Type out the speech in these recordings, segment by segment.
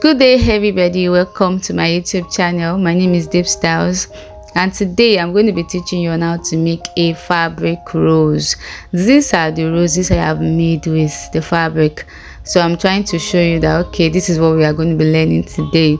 Good day everybody, welcome to my YouTube channel. My name is Deepstylez and today I'm going to be teaching you on how to make a fabric rose. These are the roses I have made with the fabric. So I'm trying to show you that okay, this is what we are going to be learning today.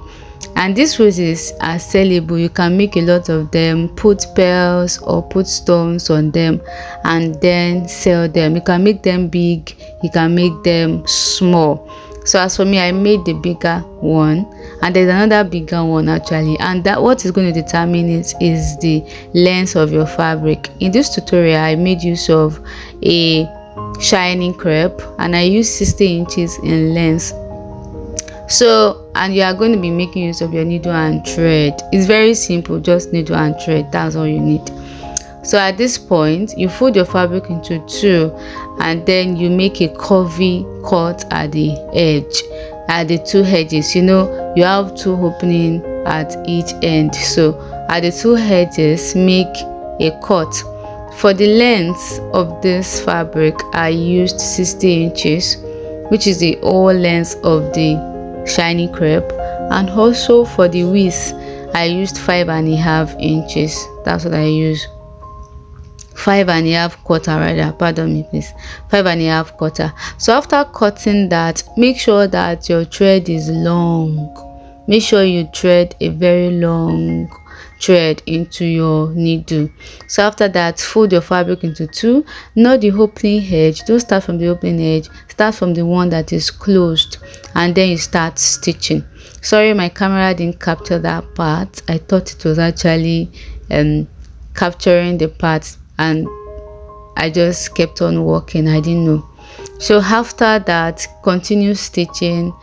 And these roses are sellable. You can make a lot of them, put pearls or put stones on them and then sell them. You can make them big, you can make them small. So as for me, I made the bigger one and there's another bigger one actually, and that what is going to determine it is the length of your fabric. In this tutorial I made use of a shining crepe and I used 60 inches in length. So, and you are going to be making use of your needle and thread. It's very simple, just needle and thread, that's all you need. So at this point you fold your fabric into two and then you make a curvy cut at the edge, at the two edges. You have two opening at each end, so at the two edges make a cut. For the length of this fabric I used 60 inches, which is the whole length of the shiny crepe, and also for the width I used 5.5 inches. That's what I use. 5.5 quarter rather, pardon me please, 5.5 quarter. So after cutting that, make sure that your thread is long. Make sure you thread a very long thread into your needle. So after that, fold your fabric into two, not the opening edge. Don't start from the opening edge, start from the one that is closed and then you start stitching. Sorry, my camera didn't capture that part. I thought it was actually capturing the parts and I just kept on working. I didn't know. So after that, continue stitching.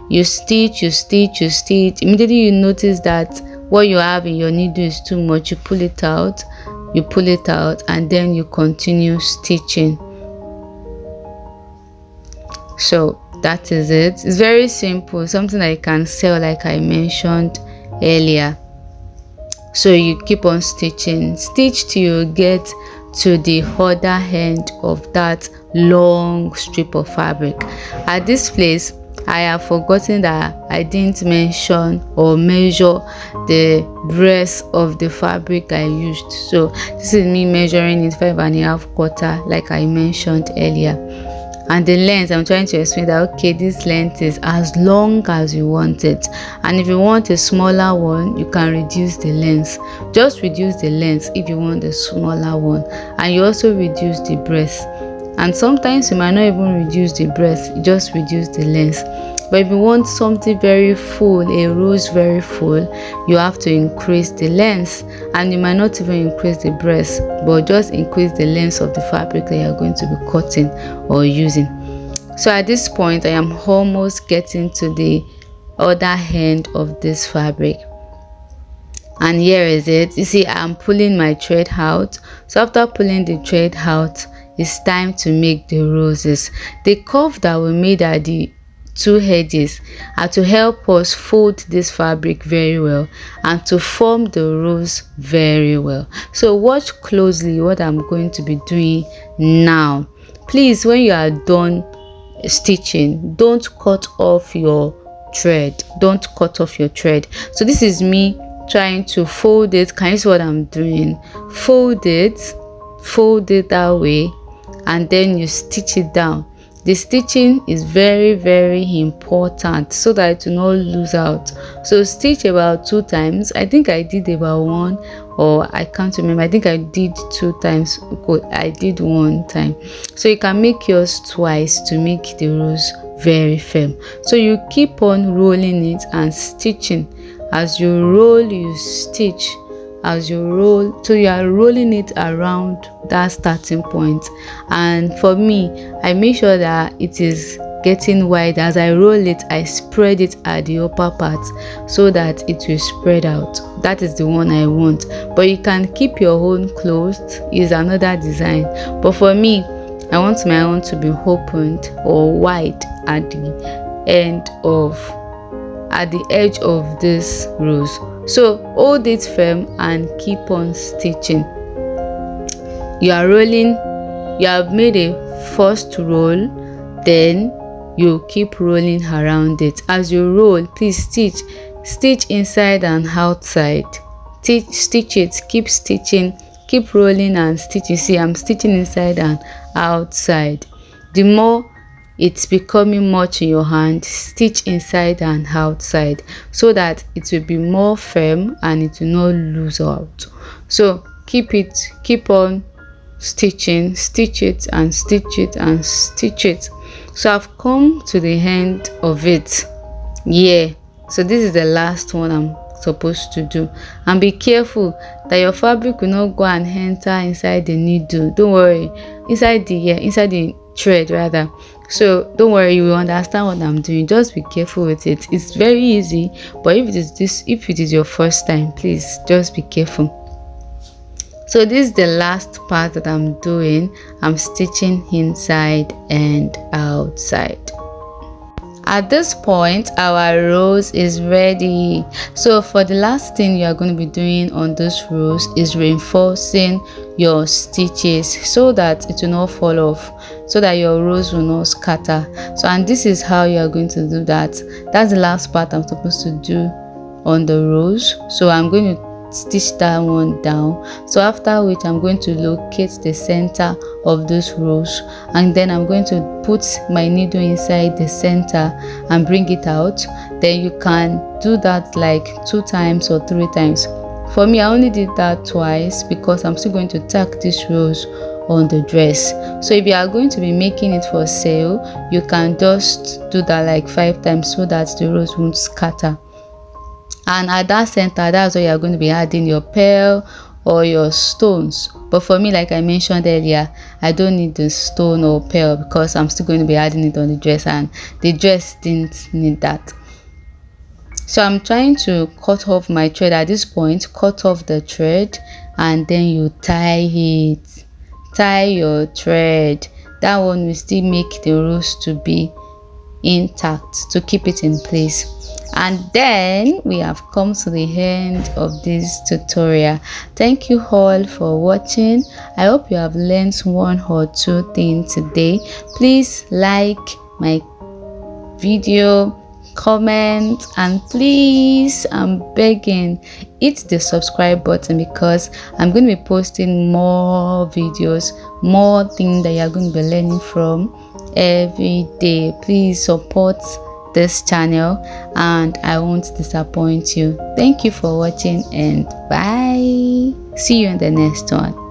You stitch, you stitch, you stitch. Immediately you notice that what you have in your needle is too much, you pull it out, and then you continue stitching. So that is it. It's very simple, something that you can sell like I mentioned earlier. So you keep on stitching, stitch till you get to the other end of that long strip of fabric. At this place I have forgotten that I didn't mention or measure the breadth of the fabric I used. So this is me measuring it 5.5 quarter like I mentioned earlier. And the length, I'm trying to explain that okay, this length is as long as you want it, and if you want a smaller one you can reduce the length. Just reduce the length if you want a smaller one, and you also reduce the breadth. And sometimes you might not even reduce the breadth, you just reduce the length. But if you want something very full, a rose very full, you have to increase the length, and you might not even increase the breadth, but just increase the length of the fabric that you're going to be cutting or using. So at this point I am almost getting to the other end of this fabric, and here is it. You see, I'm pulling my thread out. So after pulling the thread out, it's time to make the roses. The curve that we made at the two edges are to help us fold this fabric very well and to form the rose very well. So watch closely what I'm going to be doing now. Please, when you are done stitching, don't cut off your thread. Don't cut off your thread. So this is me trying to fold it. Can you see what I'm doing? Fold it that way, and then you stitch it down. The stitching is very, very important so that it will not lose out. So stitch about 2 times. I think I did about 1, or I can't remember. I think I did 2 times. I did 1 time. So you can make yours twice to make the rose very firm. So you keep on rolling it and stitching. As you roll, you stitch. As you roll, so you are rolling it around that starting point. And for me, I make sure that it is getting wide. As I roll it, I spread it at the upper part so that it will spread out. That is the one I want, but you can keep your own closed, is another design. But for me, I want my own to be opened or wide at the edge of this rose. So hold it firm and keep on stitching. You are rolling, you have made a first roll, then you keep rolling around it. As you roll, please stitch inside and outside. Stitch it, keep stitching, keep rolling and stitch. You see, I'm stitching inside and outside. The more it's becoming much in your hand, stitch inside and outside so that it will be more firm and it will not lose out. So keep on stitching, stitch it and stitch it and stitch it. So I've come to the end of it. Yeah, so this is the last one I'm supposed to do. And be careful that your fabric will not go and enter inside the needle. Don't worry, inside the thread rather. So don't worry, you will understand what I'm doing. Just be careful with it. It's very easy, but if it is your first time, please just be careful. So this is the last part that I'm doing. I'm stitching inside and outside. At this point, our rose is ready. So for the last thing you are going to be doing on this rose is reinforcing your stitches so that it will not fall off, so that your rose will not scatter. So, and this is how you are going to do that. That's the last part I'm supposed to do on the rose. So I'm going to stitch that one down. So after which I'm going to locate the center of this rose, and then I'm going to put my needle inside the center and bring it out. Then you can do that like 2 times or 3 times. For me, I only did that twice because I'm still going to tack this rose on the dress. So if you are going to be making it for sale, you can just do that like 5 times so that the rose won't scatter. And at that center, that's where you're going to be adding your pearl or your stones. But for me, like I mentioned earlier, I don't need the stone or pearl because I'm still going to be adding it on the dress, and the dress didn't need that. So I'm trying to cut off my thread at this point. Cut off the thread and then you tie it. Tie your thread. That one will still make the rose to be intact, to keep it in place. And then we have come to the end of this tutorial. Thank you all for watching. I hope you have learned 1 or 2 things today. Please like my video, comment, and please, I'm begging, hit the subscribe button because I'm going to be posting more videos, more things that you're going to be learning from every day. Please support this channel and I won't disappoint you. Thank you for watching and bye. See you in the next one.